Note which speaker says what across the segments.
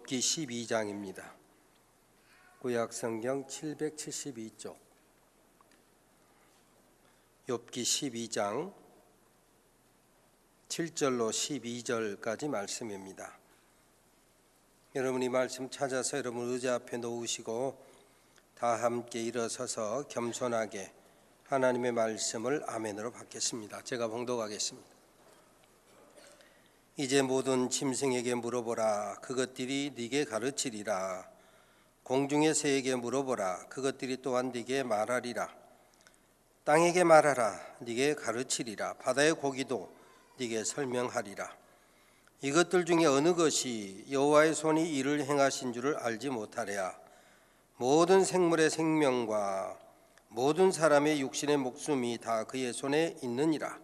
Speaker 1: 욥기 12장입니다. 구약성경 772쪽 욥기 12장 7절로 12절까지 말씀입니다. 여러분이 말씀 찾아서 여러분 의자 앞에 놓으시고 다 함께 일어서서 겸손하게 하나님의 말씀을 아멘으로 받겠습니다. 제가 봉독하겠습니다. 이제 모든 짐승에게 물어보라. 그것들이 네게 가르치리라. 공중의 새에게 물어보라. 그것들이 또한 네게 말하리라. 땅에게 말하라. 네게 가르치리라. 바다의 고기도 네게 설명하리라. 이것들 중에 어느 것이 여호와의 손이 이를 행하신 줄을 알지 못하랴. 모든 생물의 생명과 모든 사람의 육신의 목숨이 다 그의 손에 있느니라.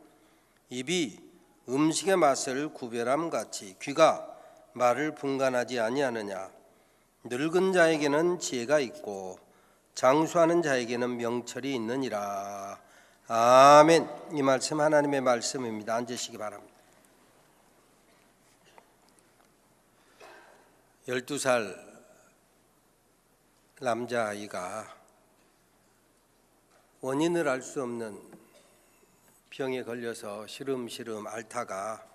Speaker 1: 입이 음식의 맛을 구별함같이 귀가 말을 분간하지 아니하느냐. 늙은 자에게는 지혜가 있고 장수하는 자에게는 명철이 있느니라. 아멘. 이 말씀 하나님의 말씀입니다. 앉으시기 바랍니다. 12살 남자아이가 원인을 알 수 없는 병에 걸려서 시름시름 앓다가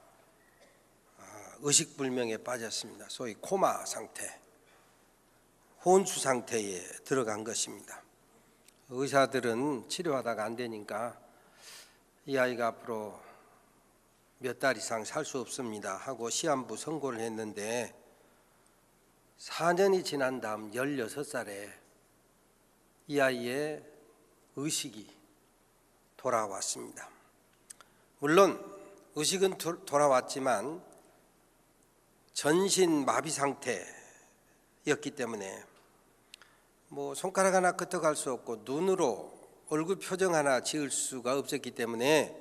Speaker 1: 의식불명에 빠졌습니다. 소위 코마 상태, 혼수 상태에 들어간 것입니다. 의사들은 치료하다가 안 되니까 이 아이가 앞으로 몇 달 이상 살 수 없습니다 하고 시한부 선고를 했는데 4년이 지난 다음 16살에 이 아이의 의식이 돌아왔습니다. 물론 의식은 돌아왔지만 전신 마비 상태였기 때문에 손가락 하나 끄떡할 수 없고 눈으로 얼굴 표정 하나 지을 수가 없었기 때문에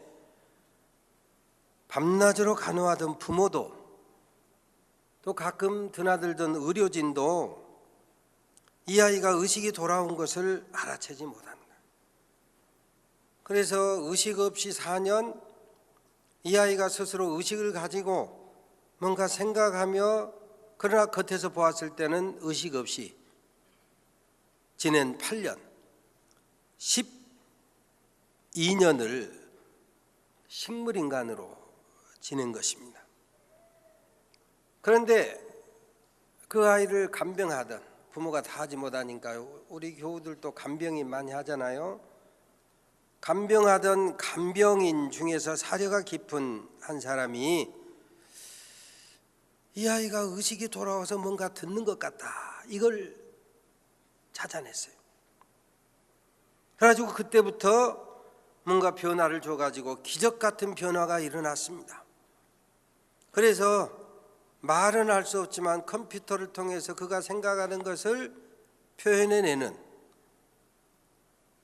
Speaker 1: 밤낮으로 간호하던 부모도 또 가끔 드나들던 의료진도 이 아이가 의식이 돌아온 것을 알아채지 못하는 거예요. 그래서 의식 없이 4년 이 아이가 스스로 의식을 가지고 뭔가 생각하며 그러나 겉에서 보았을 때는 의식 없이 지낸 8년, 12년을 식물인간으로 지낸 것입니다. 그런데 그 아이를 간병하던 부모가 다 하지 못하니까요. 우리 교우들도 간병이 많이 하잖아요. 간병하던 간병인 중에서 사려가 깊은 한 사람이 이 아이가 의식이 돌아와서 뭔가 듣는 것 같다, 이걸 찾아냈어요. 그래가지고 그때부터 뭔가 변화를 줘가지고 기적 같은 변화가 일어났습니다. 그래서 말은 할 수 없지만 컴퓨터를 통해서 그가 생각하는 것을 표현해내는,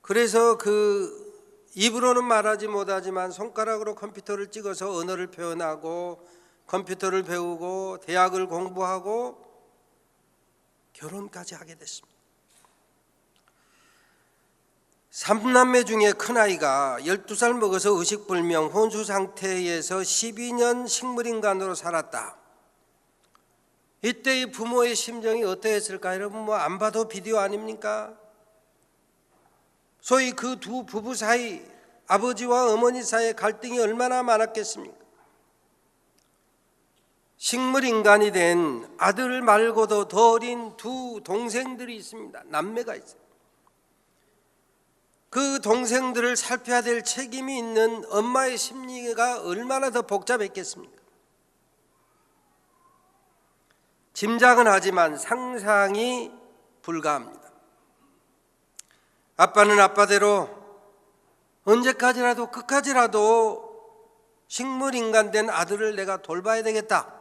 Speaker 1: 그래서 그 입으로는 말하지 못하지만 손가락으로 컴퓨터를 찍어서 언어를 표현하고 컴퓨터를 배우고 대학을 공부하고 결혼까지 하게 됐습니다. 3남매 중에 큰아이가 12살 먹어서 의식불명 혼수 상태에서 12년 식물인간으로 살았다. 이때의 부모의 심정이 어떠했을까? 여러분 안 봐도 비디오 아닙니까? 소위 그 두 부부 사이, 아버지와 어머니 사이의 갈등이 얼마나 많았겠습니까? 식물인간이 된 아들 말고도 더 어린 두 동생들이 있습니다. 남매가 있어요. 그 동생들을 살펴야 될 책임이 있는 엄마의 심리가 얼마나 더 복잡했겠습니까? 짐작은 하지만 상상이 불가합니다. 아빠는 아빠대로 언제까지라도 끝까지라도 식물인간 된 아들을 내가 돌봐야 되겠다.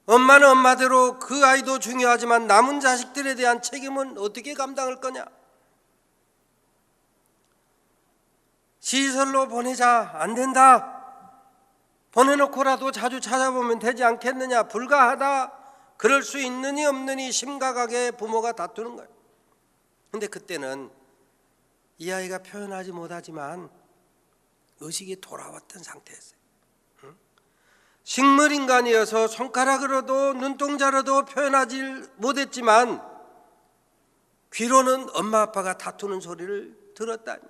Speaker 1: 엄마는 엄마대로 그 아이도 중요하지만 남은 자식들에 대한 책임은 어떻게 감당할 거냐. 시설로 보내자. 안 된다. 보내놓고라도 자주 찾아보면 되지 않겠느냐. 불가하다. 그럴 수 있느니 없느니 심각하게 부모가 다투는 거예요. 근데 그때는 이 아이가 표현하지 못하지만 의식이 돌아왔던 상태였어요. 식물인간이어서 손가락으로도 눈동자로도 표현하지 못했지만 귀로는 엄마 아빠가 다투는 소리를 들었다니.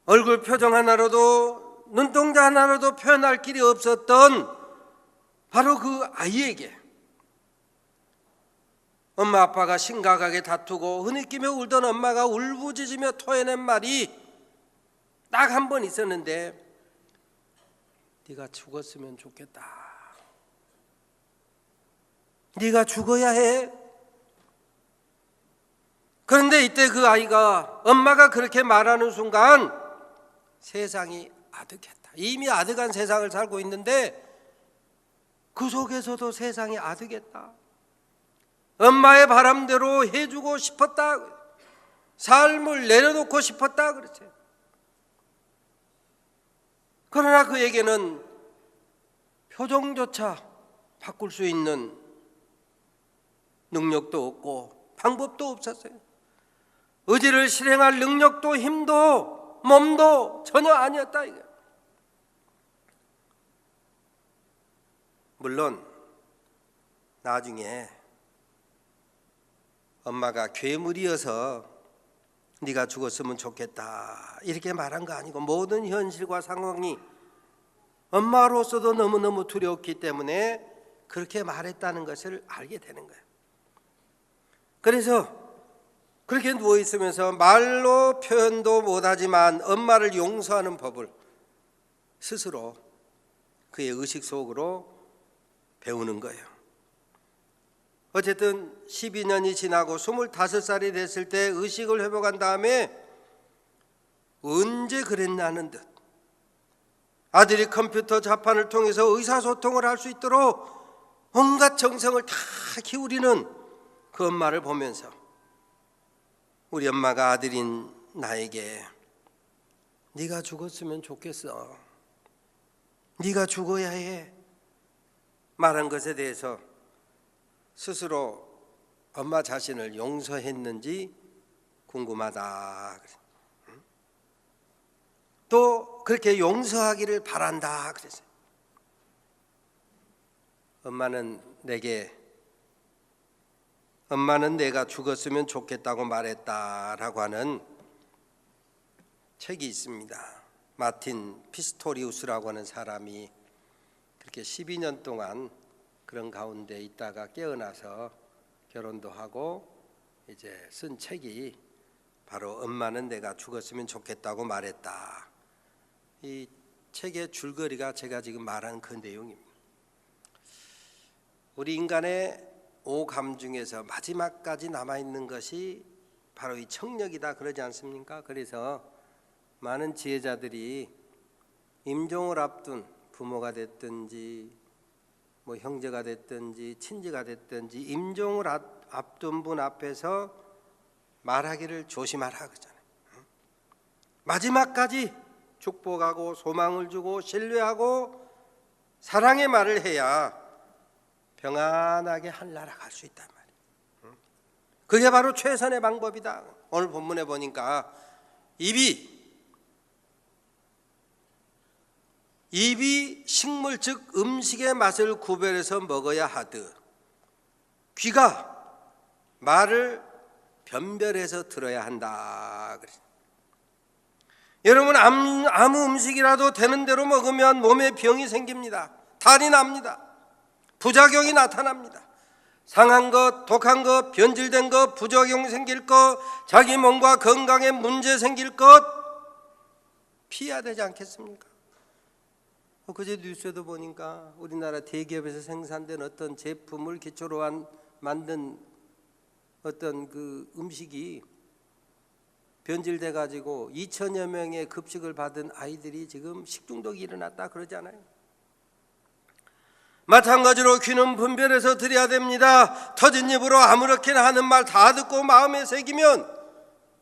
Speaker 1: 얼굴 표정 하나로도 눈동자 하나로도 표현할 길이 없었던 바로 그 아이에게 엄마 아빠가 심각하게 다투고 흐느끼며 울던 엄마가 울부짖으며 토해낸 말이 딱 한 번 있었는데, 네가 죽었으면 좋겠다. 네가 죽어야 해. 그런데 이때 그 아이가 엄마가 그렇게 말하는 순간 세상이 아득했다. 이미 아득한 세상을 살고 있는데 그 속에서도 세상이 아득했다. 엄마의 바람대로 해주고 싶었다. 삶을 내려놓고 싶었다 그랬어요. 그러나 그에게는 표정조차 바꿀 수 있는 능력도 없고 방법도 없었어요. 의지를 실행할 능력도 힘도 몸도 전혀 아니었다 이거. 물론 나중에 엄마가 괴물이어서 네가 죽었으면 좋겠다 이렇게 말한 거 아니고, 모든 현실과 상황이 엄마로서도 너무너무 두려웠기 때문에 그렇게 말했다는 것을 알게 되는 거예요. 그래서 그렇게 누워있으면서 말로 표현도 못하지만 엄마를 용서하는 법을 스스로 그의 의식 속으로 배우는 거예요. 어쨌든 12년이 지나고 25살이 됐을 때 의식을 회복한 다음에 언제 그랬냐는 듯 아들이 컴퓨터 자판을 통해서 의사소통을 할 수 있도록 온갖 정성을 다 기울이는 그 엄마를 보면서 우리 엄마가 아들인 나에게 네가 죽었으면 좋겠어, 네가 죽어야 해 말한 것에 대해서 스스로 엄마 자신을 용서했는지 궁금하다. 또 그렇게 용서하기를 바란다 그랬어요. 엄마는 내가 죽었으면 좋겠다고 말했다라고 하는 책이 있습니다. 마틴 피스토리우스라고 하는 사람이 그렇게 12년 동안 그런 가운데 있다가 깨어나서 결혼도 하고 이제 쓴 책이 바로 엄마는 내가 죽었으면 좋겠다고 말했다. 이 책의 줄거리가 제가 지금 말한 그 내용입니다. 우리 인간의 5감 중에서 마지막까지 남아있는 것이 바로 이 청력이다 그러지 않습니까? 그래서 많은 지혜자들이 임종을 앞둔 부모가 됐든지 뭐 형제가 됐든지 친지가 됐든지 임종을 앞둔 분 앞에서 말하기를 조심하라 그러잖아요. 마지막까지 축복하고 소망을 주고 신뢰하고 사랑의 말을 해야 평안하게 하늘나라 갈 수 있단 말이에요. 그게 바로 최선의 방법이다. 오늘 본문에 보니까 입이 식물 즉 음식의 맛을 구별해서 먹어야 하듯 귀가 말을 변별해서 들어야 한다. 여러분, 아무 음식이라도 되는 대로 먹으면 몸에 병이 생깁니다. 탈이 납니다. 부작용이 나타납니다. 상한 것, 독한 것, 변질된 것, 부작용 생길 것, 자기 몸과 건강에 문제 생길 것 피해야 되지 않겠습니까? 그제 뉴스에도 보니까 우리나라 대기업에서 생산된 어떤 제품을 기초로 만든 어떤 그 음식이 변질돼 가지고 2천여 명의 급식을 받은 아이들이 지금 식중독이 일어났다 그러잖아요. 마찬가지로 귀는 분별해서 들어야 됩니다. 터진 입으로 아무렇게나 하는 말 다 듣고 마음에 새기면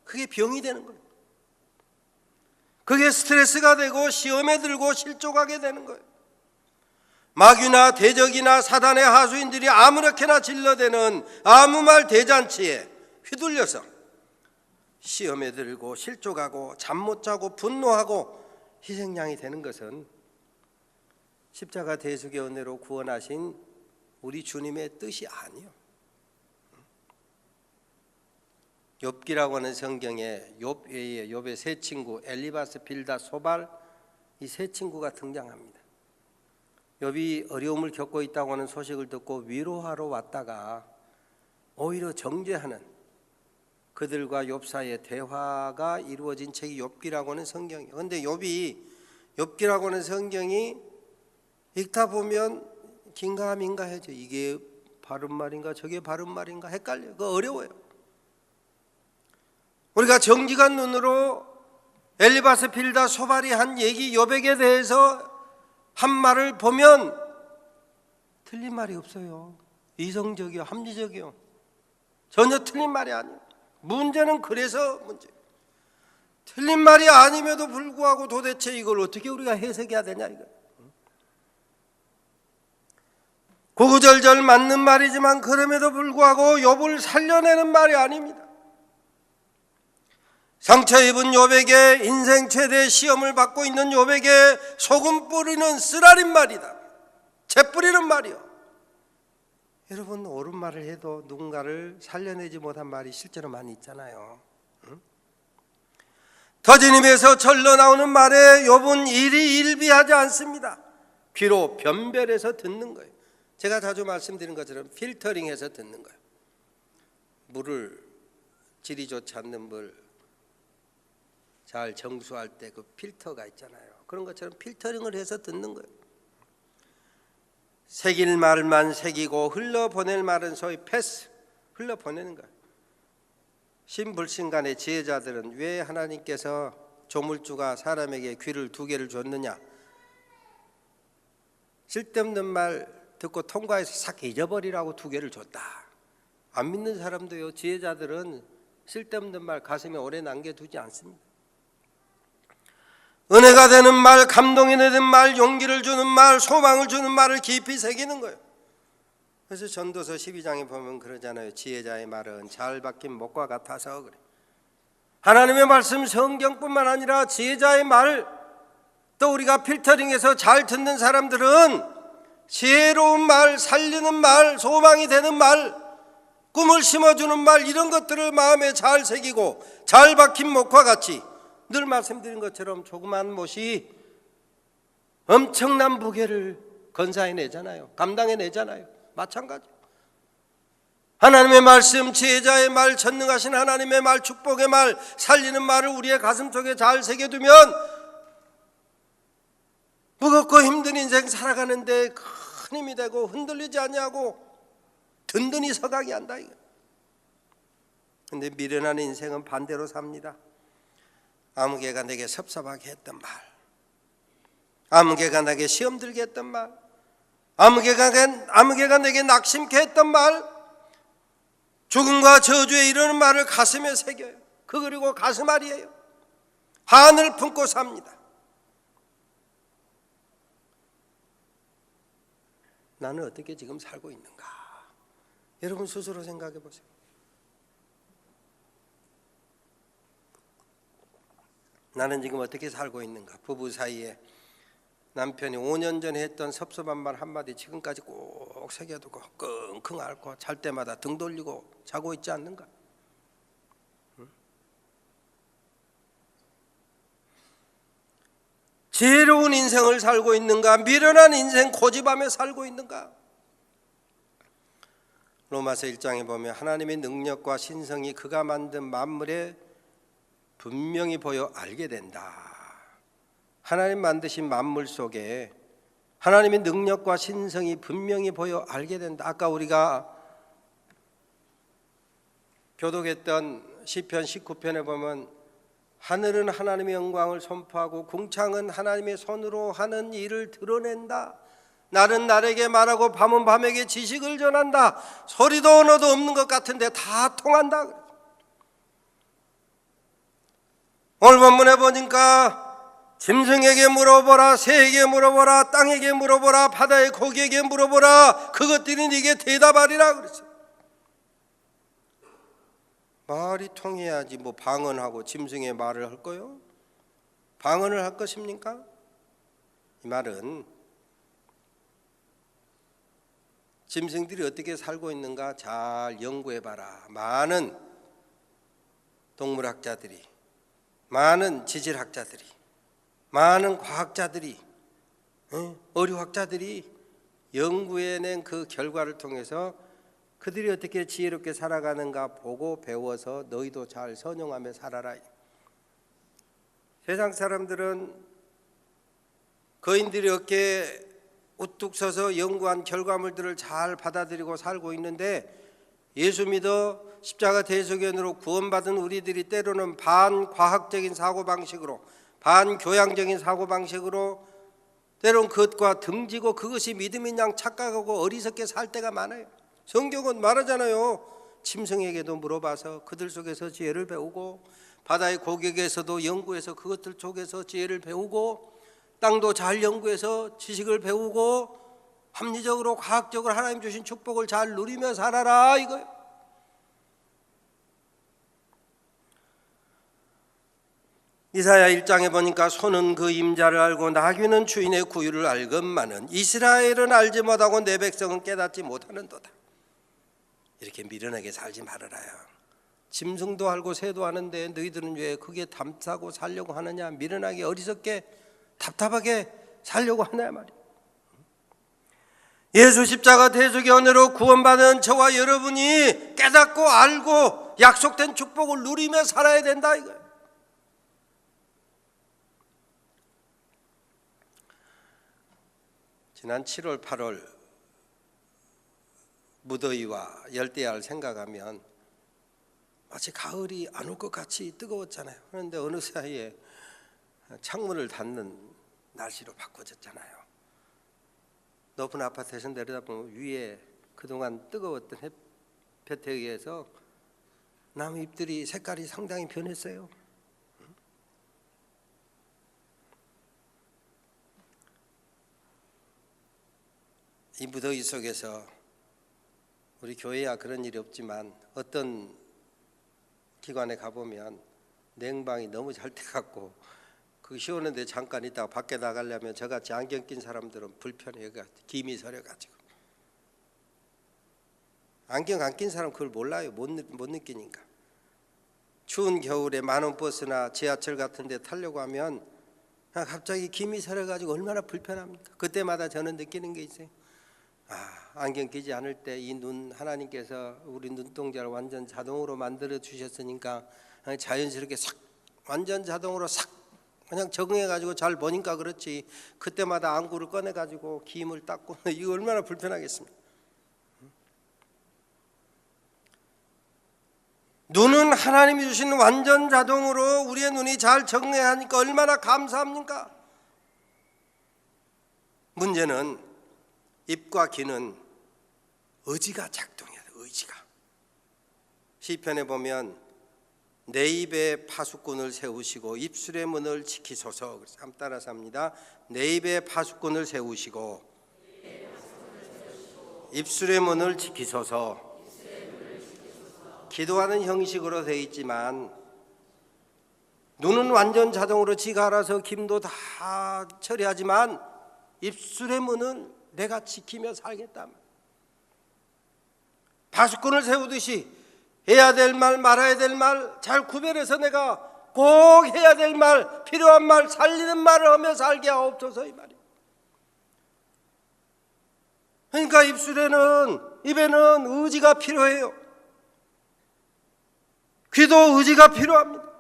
Speaker 1: 그게 병이 되는 거예요. 그게 스트레스가 되고 시험에 들고 실족하게 되는 거예요. 마귀나 대적이나 사단의 하수인들이 아무렇게나 질러대는 아무 말 대잔치에 휘둘려서 시험에 들고 실족하고 잠 못 자고 분노하고 희생양이 되는 것은 십자가 대속의 은혜로 구원하신 우리 주님의 뜻이 아니요. 욥기라고 하는 성경에 욥 외에 욥의 세 친구 엘리바스, 빌다, 소발, 이 세 친구가 등장합니다. 욥이 어려움을 겪고 있다고 하는 소식을 듣고 위로하러 왔다가 오히려 정죄하는 그들과 욥 사이의 대화가 이루어진 책이 욥기라고 하는 성경이에요. 그런데 욥기라고 하는 성경이 읽다 보면 긴가민가해져. 이게 바른 말인가 저게 바른 말인가 헷갈려요. 그거 어려워요. 우리가 정직한 눈으로 엘리바스, 빌다, 소발이 한 얘기 욥에게 대해서 한 말을 보면 틀린 말이 없어요. 이성적이요, 합리적이요. 전혀 틀린 말이 아니에요. 문제는 그래서 문제예요. 틀린 말이 아님에도 불구하고 도대체 이걸 어떻게 우리가 해석해야 되냐 이거. 구구절절 맞는 말이지만 그럼에도 불구하고 욥을 살려내는 말이 아닙니다. 상처 입은 욥에게, 인생 최대 시험을 받고 있는 욥에게 소금 뿌리는 쓰라린 말이다. 재 뿌리는 말이요. 여러분, 옳은 말을 해도 누군가를 살려내지 못한 말이 실제로 많이 있잖아요. 터진 입에서 절로 나오는 말에 욥은 일희일비하지 않습니다. 귀로 변별해서 듣는 거예요. 제가 자주 말씀드린 것처럼 필터링해서 듣는 거예요. 물을, 질이 좋지 않는 물 잘 정수할 때 그 필터가 있잖아요. 그런 것처럼 필터링을 해서 듣는 거예요. 새길 말만 새기고 흘러보낼 말은 소위 패스, 흘러보내는 거예요. 신불신간의 지혜자들은 왜 하나님께서 조물주가 사람에게 귀를 두 개를 줬느냐? 쓸데없는 말 듣고 통과해서 싹 잊어버리라고 두 개를 줬다. 안 믿는 사람도요, 지혜자들은 쓸데없는 말 가슴에 오래 남겨두지 않습니다. 은혜가 되는 말, 감동이 되는 말, 용기를 주는 말, 소망을 주는 말을 깊이 새기는 거예요. 그래서 전도서 12장에 보면 그러잖아요. 지혜자의 말은 잘 박힌 목과 같아서 그래. 하나님의 말씀, 성경뿐만 아니라 지혜자의 말, 또 우리가 필터링해서 잘 듣는 사람들은 지혜로운 말, 살리는 말, 소망이 되는 말, 꿈을 심어주는 말, 이런 것들을 마음에 잘 새기고 잘 박힌 목과 같이, 늘 말씀드린 것처럼 조그만 못이 엄청난 무게를 건사해내잖아요. 감당해내잖아요. 마찬가지. 하나님의 말씀, 지혜자의 말, 전능하신 하나님의 말, 축복의 말, 살리는 말을 우리의 가슴 속에 잘 새겨두면 무겁고 힘든 인생 살아가는데 큰 힘이 되고 흔들리지 않냐고 든든히 서강이 한다. 그런데 미련한 인생은 반대로 삽니다. 아무개가 내게 섭섭하게 했던 말, 아무개가 내게 시험 들게 했던 말, 아무개가 내게 낙심케 했던 말, 죽음과 저주에 이르는 말을 가슴에 새겨요. 그리고 가슴앓이에요. 한을 품고 삽니다. 나는 어떻게 지금 살고 있는가? 여러분 스스로 생각해 보세요. 나는 지금 어떻게 살고 있는가? 부부 사이에 남편이 5년 전에 했던 섭섭한 말 한마디 지금까지 꼭 새겨두고 끙끙 앓고 잘 때마다 등 돌리고 자고 있지 않는가? 지혜로운 인생을 살고 있는가? 미련한 인생 고집하며 살고 있는가? 로마서 1장에 보면 하나님의 능력과 신성이 그가 만든 만물에 분명히 보여 알게 된다. 하나님 만드신 만물 속에 하나님의 능력과 신성이 분명히 보여 알게 된다. 아까 우리가 교독했던 시편 19편에 보면 하늘은 하나님의 영광을 선포하고 궁창은 하나님의 손으로 하는 일을 드러낸다. 날은 날에게 말하고 밤은 밤에게 지식을 전한다. 소리도 언어도 없는 것 같은데 다 통한다. 오늘 본문에 보니까 짐승에게 물어보라, 새에게 물어보라, 땅에게 물어보라, 바다의 고기에게 물어보라. 그것들이 네게 대답하리라 그랬어요. 말이 통해야지 뭐 방언하고 짐승의 말을 할 거요? 방언을 할 것입니까? 이 말은 짐승들이 어떻게 살고 있는가 잘 연구해봐라. 많은 동물학자들이, 많은 지질학자들이, 많은 과학자들이, 어류학자들이 연구해낸 그 결과를 통해서 그들이 어떻게 지혜롭게 살아가는가 보고 배워서 너희도 잘 선용하며 살아라. 세상 사람들은 거인들이 어깨에 우뚝 서서 연구한 결과물들을 잘 받아들이고 살고 있는데, 예수 믿어 십자가 대속연으로 구원받은 우리들이 때로는 반과학적인 사고방식으로, 반교양적인 사고방식으로 때론 그것과 등지고 그것이 믿음인 양 착각하고 어리석게 살 때가 많아요. 성경은 말하잖아요. 짐승에게도 물어봐서 그들 속에서 지혜를 배우고, 바다의 고객에서도 연구해서 그것들 속에서 지혜를 배우고, 땅도 잘 연구해서 지식을 배우고, 합리적으로 과학적으로 하나님 주신 축복을 잘 누리며 살아라 이거예요. 이사야 1장에 보니까 소는 그 임자를 알고 나귀는 주인의 구유를 알건만은 이스라엘은 알지 못하고 내 백성은 깨닫지 못하는도다. 이렇게 미련하게 살지 말아라요. 짐승도 알고 새도 아는데 너희들은 왜 그게 탐사고 살려고 하느냐, 미련하게 어리석게 답답하게 살려고 하냐 말이야. 예수 십자가 대속의 은혜로 구원받은 저와 여러분이 깨닫고 알고 약속된 축복을 누리며 살아야 된다 이거예요. 지난 7월 8월 무더위와 열대야를 생각하면 마치 가을이 안 올 것 같이 뜨거웠잖아요. 그런데 어느 사이에 창문을 닫는 날씨로 바꿔졌잖아요. 높은 아파트에서 내려다보면 위에 그동안 뜨거웠던 햇볕에 의해서 나무 잎들이 색깔이 상당히 변했어요. 이 무더위 속에서 우리 교회야 그런 일이 없지만 어떤 기관에 가보면 냉방이 너무 잘 돼갖고 그 시원한데 잠깐 있다가 밖에 나가려면 저같이 안경 낀 사람들은 불편해요. 김이 서려가지고. 안경 안 낀 사람 그걸 몰라요. 못 느끼니까. 추운 겨울에 많은 버스나 지하철 같은 데 타려고 하면 갑자기 김이 서려가지고 얼마나 불편합니까? 그때마다 저는 느끼는 게 있어요. 안경 끼지 않을 때 이 눈 하나님께서 우리 눈동자를 완전 자동으로 만들어 주셨으니까 자연스럽게 싹 완전 자동으로 싹 그냥 적응해가지고 잘 보니까 그렇지, 그때마다 안구를 꺼내가지고 김을 닦고 이거 얼마나 불편하겠습니까? 눈은 하나님이 주신 완전 자동으로 우리의 눈이 잘 적응해야 하니까 얼마나 감사합니까? 문제는 입과 귀는 의지가 작동해야 돼. 의지가. 시편에 보면 내 입에 파수꾼을 세우시고 입술의 문을 지키소서. 그래서 한번 따라서 합니다. 내 입에 파수꾼을 세우시고 입술의 문을 지키소서. 기도하는 형식으로 되어 있지만 눈은 완전 자동으로 지가 알아서 김도 다 처리하지만 입술의 문은 내가 지키며 살겠다. 파수꾼을 세우듯이 해야 될 말 말아야 될 말 잘 구별해서 내가 꼭 해야 될 말, 필요한 말, 살리는 말을 하며 살게 하옵소서 이 말이에요. 그러니까 입에는 의지가 필요해요. 귀도 의지가 필요합니다.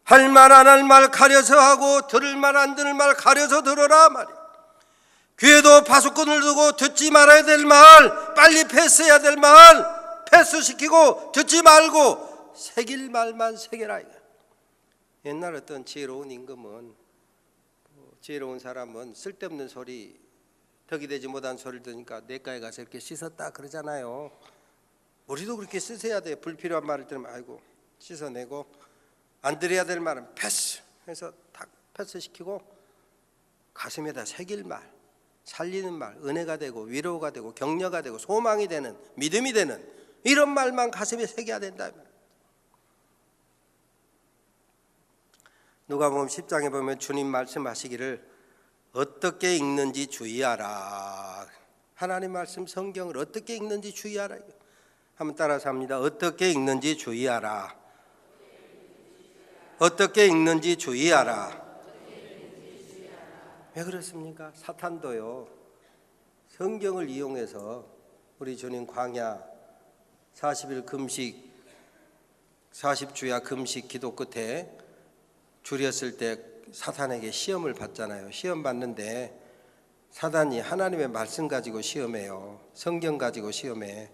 Speaker 1: 할 말 안 할 말 가려서 하고 들을 말 안 들을 말 가려서 들어라 말이에요. 귀에도 파수꾼을 두고 듣지 말아야 될 말, 빨리 패스해야 될 말 패스시키고 듣지 말고 새길 말만 새겨라. 옛날 어떤 지혜로운 임금은, 지혜로운 사람은 쓸데없는 소리, 덕이 되지 못한 소리를 들으니까 내과에 가서 이렇게 씻었다 그러잖아요. 우리도 그렇게 씻어야 돼요. 불필요한 말을 들으면 아이고 씻어내고, 안 들어야 될 말은 패스 해서 딱 패스시키고 가슴에다 새길 말, 살리는 말, 은혜가 되고 위로가 되고 격려가 되고 소망이 되는, 믿음이 되는 이런 말만 가슴에 새겨야 된다. 누가복음 10장에 보면 주님 말씀하시기를 어떻게 읽는지 주의하라. 하나님 말씀 성경을 어떻게 읽는지 주의하라. 한번 따라서 합니다. 어떻게 읽는지 주의하라. 어떻게 읽는지 주의하라. 왜 그렇습니까? 사탄도요, 성경을 이용해서 우리 주님 광야 40일 금식 40주야 금식 기도 끝에 줄였을 때 사탄에게 시험을 받잖아요. 시험 받는데 사단이 하나님의 말씀 가지고 시험해요. 성경 가지고 시험해.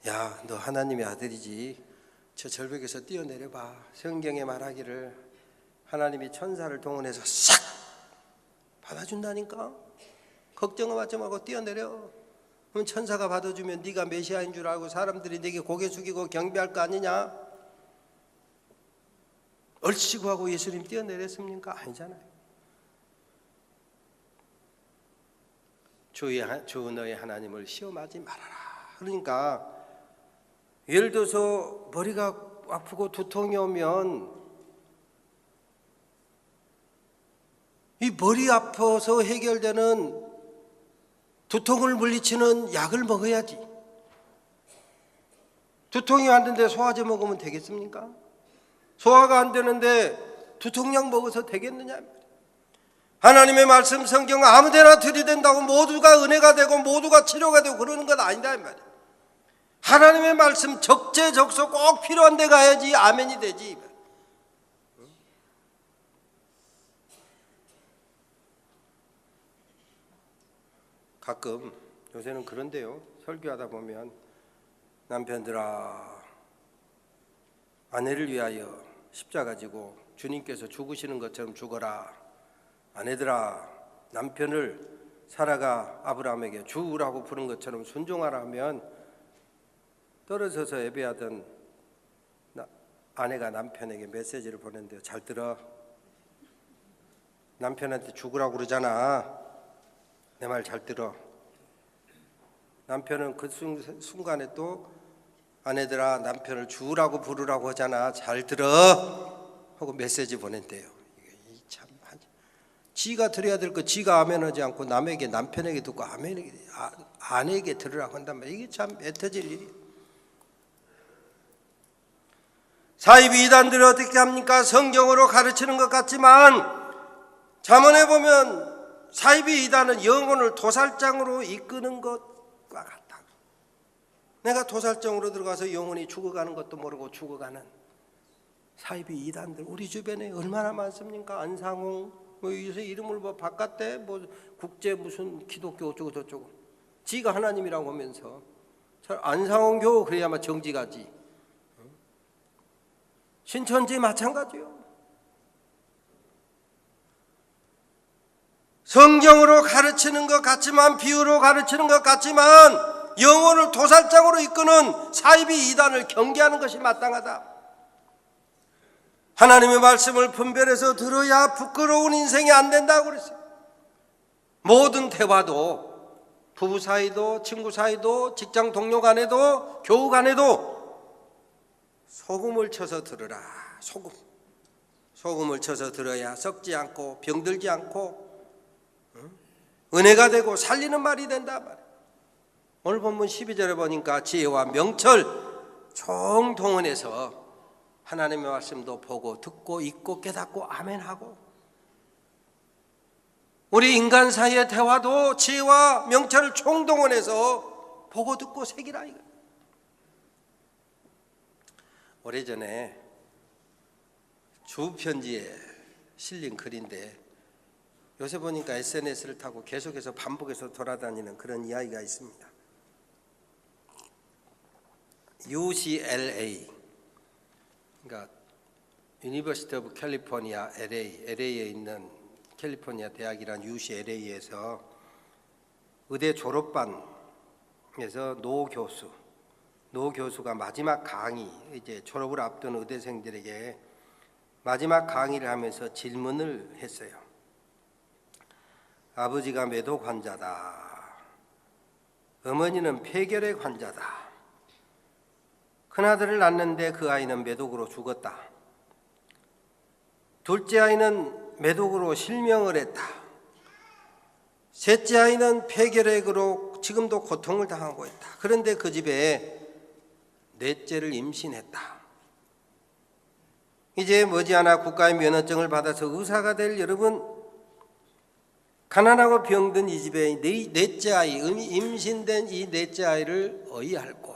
Speaker 1: 야, 너 하나님의 아들이지. 저 절벽에서 뛰어내려봐. 성경에 말하기를 하나님이 천사를 동원해서 싹 받아준다니까. 걱정하지 말고 뛰어내려. 그럼 천사가 받아주면 네가 메시아인 줄 알고 사람들이 네게 고개 숙이고 경배할 거 아니냐? 얼씨구 하고 예수님 뛰어내렸습니까? 아니잖아요. 주 너의 하나님을 시험하지 말아라. 그러니까 예를 들어서 머리가 아프고 두통이 오면 이 머리 아파서 해결되는 두통을 물리치는 약을 먹어야지. 두통이 왔는데 소화제 먹으면 되겠습니까? 소화가 안 되는데 두통약 먹어서 되겠느냐? 하나님의 말씀 성경 아무데나 들이댄다고 모두가 은혜가 되고 모두가 치료가 되고 그러는 건 아니다 이 말이야. 하나님의 말씀 적재적소 꼭 필요한 데 가야지 아멘이 되지. 가끔 요새는 그런데요, 설교하다 보면 남편들아 아내를 위하여 십자가 지고 주님께서 죽으시는 것처럼 죽어라. 아내들아 남편을 사라가 아브라함에게 주라고 부른 것처럼 순종하라 하면 떨어져서 예배하던 아내가 남편에게 메시지를 보낸대요. 잘 들어. 남편한테 죽으라고 그러잖아. 내 말 잘 들어. 남편은 그 순간에 또 아내들아 남편을 주라고 부르라고 하잖아. 잘 들어 하고 메시지 보낸대요. 이게 참 지가 들어야 될 거 지가 아멘하지 않고 남에게 남편에게 듣고 아내에게 들으라고 한단 말이야. 이게 참 애터질 일이에요. 사이비 이단들이 어떻게 합니까? 성경으로 가르치는 것 같지만 잠언에 보면 사이비 이단은 영혼을 도살장으로 이끄는 것과 같다. 내가 도살장으로 들어가서 영혼이 죽어가는 것도 모르고 죽어가는 사이비 이단들 우리 주변에 얼마나 많습니까? 안상홍 요새 이름을 뭐 바꿨대. 국제 무슨 기독교 어쩌고 저쩌고 지가 하나님이라고 하면서 안상홍 교우 그래야만 정지가지. 신천지 마찬가지요. 성경으로 가르치는 것 같지만 비유로 가르치는 것 같지만 영혼을 도살장으로 이끄는 사이비 이단을 경계하는 것이 마땅하다. 하나님의 말씀을 분별해서 들어야 부끄러운 인생이 안 된다고 그랬어요. 모든 대화도 부부 사이도 친구 사이도 직장 동료 간에도 교우 간에도 소금을 쳐서 들으라. 소금을 쳐서 들어야 썩지 않고 병들지 않고 은혜가 되고 살리는 말이 된다 말이야. 오늘 본문 12절에 보니까 지혜와 명철 총동원해서 하나님의 말씀도 보고 듣고 읽고 깨닫고 아멘하고 우리 인간 사이의 대화도 지혜와 명철을 총동원해서 보고 듣고 새기라 이거. 오래전에 주편지에 실린 글인데 요새 보니까 SNS를 타고 계속해서 반복해서 돌아다니는 그런 이야기가 있습니다. UCLA, 그러니까 유니버시티 오브 캘리포니아 LA에 있는 캘리포니아 대학이란 UCLA에서 의대 졸업반에서 노 교수가 마지막 강의, 이제 졸업을 앞둔 의대생들에게 마지막 강의를 하면서 질문을 했어요. 아버지가 매독 환자다. 어머니는 폐결핵 환자다. 큰아들을 낳았는데 그 아이는 매독으로 죽었다. 둘째 아이는 매독으로 실명을 했다. 셋째 아이는 폐결핵으로 지금도 고통을 당하고 있다. 그런데 그 집에 넷째를 임신했다. 이제 머지않아 국가의 면허증을 받아서 의사가 될 여러분, 가난하고 병든 이 집에 넷째 아이, 임신된 이 넷째 아이를 어이할고,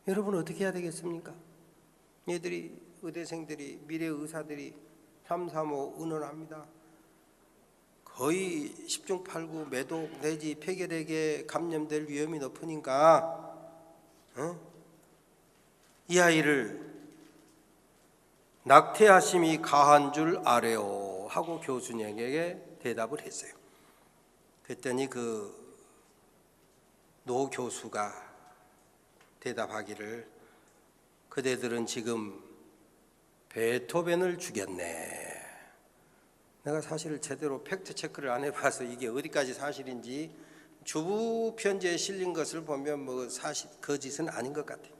Speaker 1: 여러분 어떻게 해야 되겠습니까? 얘들이, 의대생들이, 미래 의사들이 335 의논합니다. 거의 10중 8구 매독 내지 폐결핵에 감염될 위험이 높으니까 이 아이를 낙태하심이 가한 줄 아래요 하고 교수님에게 대답을 했어요. 그랬더니 그 노 교수가 대답하기를, 그대들은 지금 베토벤을 죽였네. 내가 사실을 제대로 팩트 체크를 안 해봐서 이게 어디까지 사실인지, 주부 편지에 실린 것을 보면 뭐 사실 거짓은 아닌 것 같아요.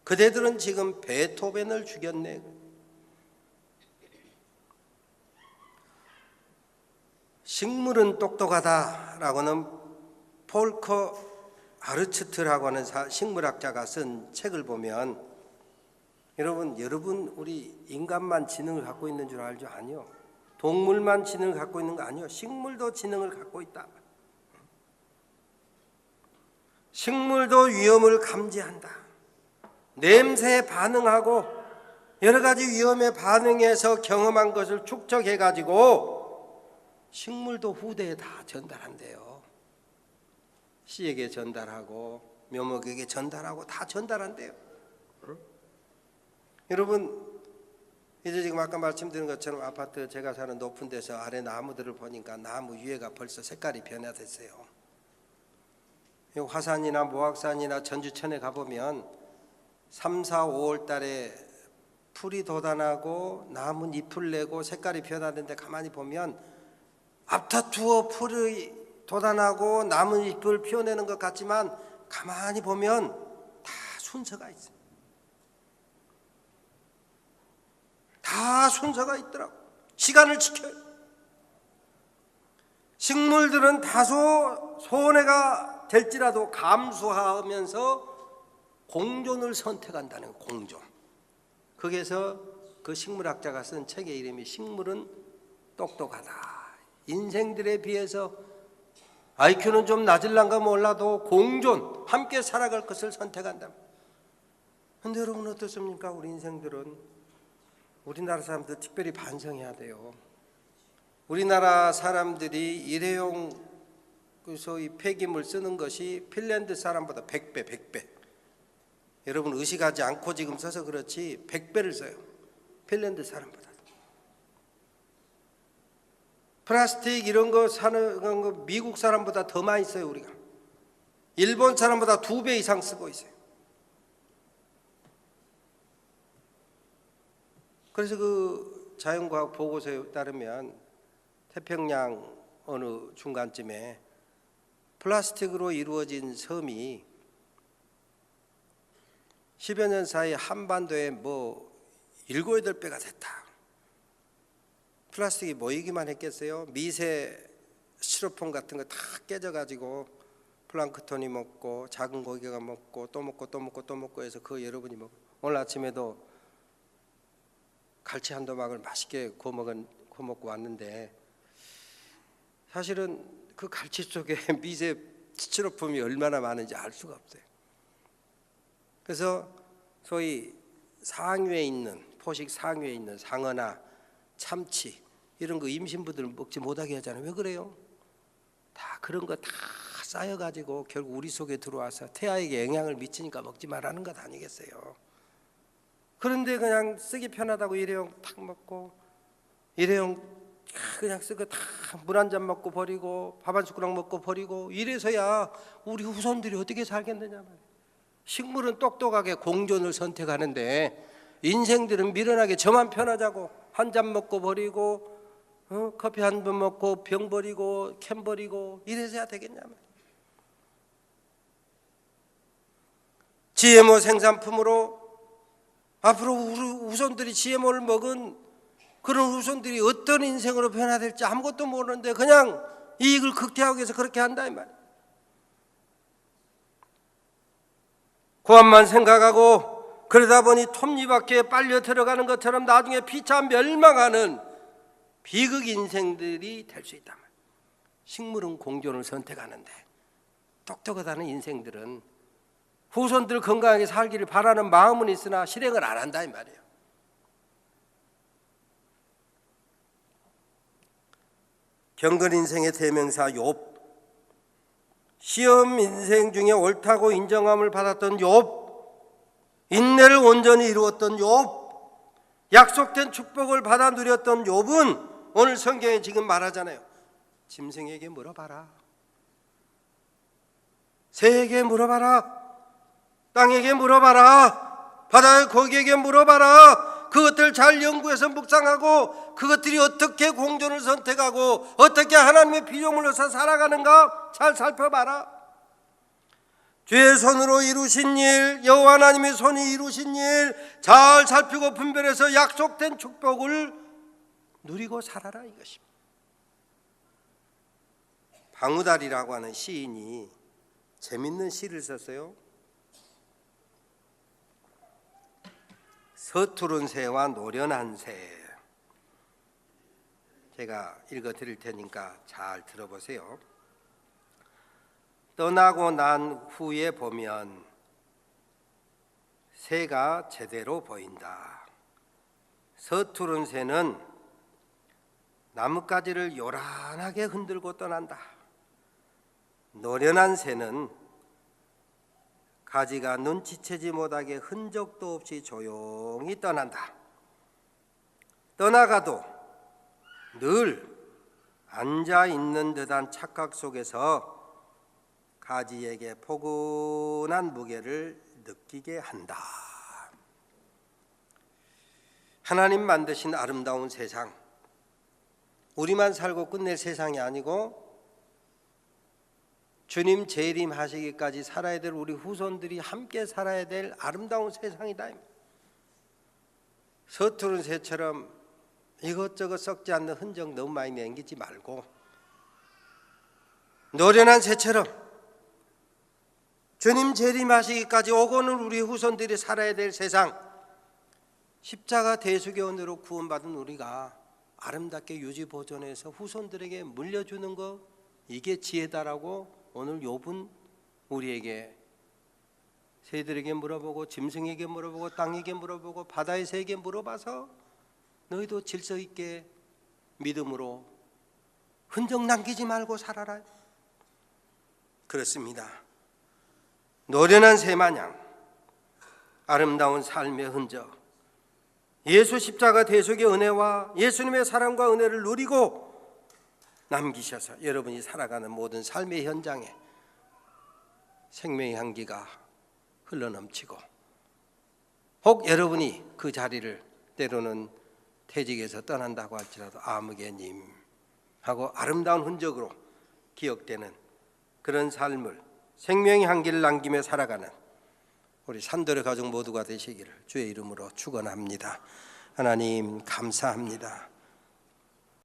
Speaker 1: 그대들은 지금 베토벤을 죽였네. 식물은 똑똑하다라고는 폴커 아르츠트라고 하는 식물학자가 쓴 책을 보면, 여러분 우리 인간만 지능을 갖고 있는 줄 알죠? 아니요. 동물만 지능을 갖고 있는 거 아니요. 식물도 지능을 갖고 있다. 식물도 위험을 감지한다. 냄새에 반응하고 여러 가지 위험에 반응해서 경험한 것을 축적해 가지고 식물도 후대에 다 전달한대요. 씨에게 전달하고 묘목에게 전달하고 다 전달한대요. 여러분, 이제 지금 아까 말씀드린 것처럼 아파트 제가 사는 높은 데서 아래 나무들을 보니까 나무 위에가 벌써 색깔이 변화됐어요. 화산이나 모악산이나 전주천에 가보면 3, 4, 5월 달에 풀이 돋아나고 나무 잎을 내고 색깔이 변화되는데, 가만히 보면 앞다투어 풀이 돋아나고 나무 잎을 피워내는 것 같지만 가만히 보면 다 순서가 있어요. 다 순서가 있더라고. 시간을 지켜요. 식물들은 다소 손해가 될지라도 감수하면서 공존을 선택한다는 거예요. 공존. 거기에서 그 식물학자가 쓴 책의 이름이 식물은 똑똑하다. 인생들에 비해서 IQ는 좀 낮을란가 몰라도 공존, 함께 살아갈 것을 선택한다. 그런데 여러분 어떻습니까? 우리 인생들은, 우리나라 사람들 특별히 반성해야 돼요. 우리나라 사람들이 일회용 소위 폐기물 쓰는 것이 핀란드 사람보다 100배. 여러분 의식하지 않고 지금 써서 그렇지 100배를 써요. 핀란드 사람보다. 플라스틱 이런 거 사는 거 미국 사람보다 더 많이 써요. 우리가 일본 사람보다 2배 이상 쓰고 있어요. 그래서 그 자연과학 보고서에 따르면 태평양 어느 중간쯤에 플라스틱으로 이루어진 섬이 10여 년 사이 한반도에 뭐 7, 8배가 됐다. 플라스틱이 모이기만 했겠어요? 미세 스티로폼 같은 거 다 깨져가지고 플랑크톤이 먹고 작은 고기가 먹고 또 먹고 해서 그 여러분이 먹고, 오늘 아침에도 갈치 한 도막을 맛있게 구워 먹고 왔는데, 사실은 그 갈치 속에 미세 스티로폼이 얼마나 많은지 알 수가 없어요. 그래서 소위 상류에 있는, 포식 상류에 있는 상어나 참치 이런 거 임신부들 먹지 못하게 하잖아요. 왜 그래요? 다 그런 거 다 쌓여가지고 결국 우리 속에 들어와서 태아에게 영향을 미치니까 먹지 말라는 것 아니겠어요? 그런데 그냥 쓰기 편하다고 일회용 탁 먹고, 일회용 그냥 쓰고 다 물 한 잔 먹고 버리고 밥 한 숟가락 먹고 버리고, 이래서야 우리 후손들이 어떻게 살겠느냐 말이에요. 식물은 똑똑하게 공존을 선택하는데 인생들은 미련하게 저만 편하자고 한 잔 먹고 버리고 커피 한 번 먹고 병 버리고 캔 버리고, 이래서야 되겠냐 말이에요. GMO 생산품으로 앞으로 우리 후손들이 GMO를 먹은 그런 후손들이 어떤 인생으로 변화될지 아무것도 모르는데 그냥 이익을 극대화하기 위해서 그렇게 한다 이 말이에요. 고함만 생각하고 그러다 보니 톱니바퀴에 빨려 들어가는 것처럼 나중에 피차 멸망하는 비극 인생들이 될 수 있단 말이에요. 식물은 공존을 선택하는데 똑똑하다는 인생들은 후손들 건강하게 살기를 바라는 마음은 있으나 실행을 안 한다 이 말이에요. 경건 인생의 대명사 욥, 시험 인생 중에 옳다고 인정함을 받았던 욥, 인내를 온전히 이루었던 욥, 약속된 축복을 받아 누렸던 욥은 오늘 성경에 지금 말하잖아요. 짐승에게 물어봐라, 새에게 물어봐라, 땅에게 물어봐라, 바다의 고기에게 물어봐라. 그것들 잘 연구해서 묵상하고 그것들이 어떻게 공존을 선택하고 어떻게 하나님의 피조물로서 살아가는가 잘 살펴봐라. 주의 손으로 이루신 일, 여호와 하나님의 손이 이루신 일 잘 살피고 분별해서 약속된 축복을 누리고 살아라 이것입니다. 방우달이라고 하는 시인이 재밌는 시를 썼어요. 서투른 새와 노련한 새. 제가 읽어 드릴 테니까 잘 들어보세요. 떠나고 난 후에 보면 새가 제대로 보인다. 서투른 새는 나뭇가지를 요란하게 흔들고 떠난다. 노련한 새는 가지가 눈치채지 못하게 흔적도 없이 조용히 떠난다. 떠나가도 늘 앉아있는 듯한 착각 속에서 가지에게 포근한 무게를 느끼게 한다. 하나님 만드신 아름다운 세상, 우리만 살고 끝낼 세상이 아니고 주님 재림하시기까지 살아야 될 우리 후손들이 함께 살아야 될 아름다운 세상이다. 서투른 새처럼 이것저것 썩지 않는 흔적 너무 많이 남기지 말고 노련한 새처럼 주님 재림하시기까지 오고는 우리 후손들이 살아야 될 세상, 십자가 대속의 은혜로 구원받은 우리가 아름답게 유지 보존해서 후손들에게 물려주는 것, 이게 지혜다라고 오늘 욥은 우리에게 새들에게 물어보고 짐승에게 물어보고 땅에게 물어보고 바다의 새에게 물어봐서 너희도 질서 있게 믿음으로 흔적 남기지 말고 살아라. 그렇습니다. 노련한 새마냥 아름다운 삶의 흔적, 예수 십자가 대속의 은혜와 예수님의 사랑과 은혜를 누리고 남기셔서 여러분이 살아가는 모든 삶의 현장에 생명의 향기가 흘러넘치고, 혹 여러분이 그 자리를 때로는 퇴직에서 떠난다고 할지라도 아무개님 하고 아름다운 흔적으로 기억되는 그런 삶을, 생명의 향기를 남기며 살아가는 우리 산돌의 가족 모두가 되시기를 주의 이름으로 축원합니다. 하나님 감사합니다.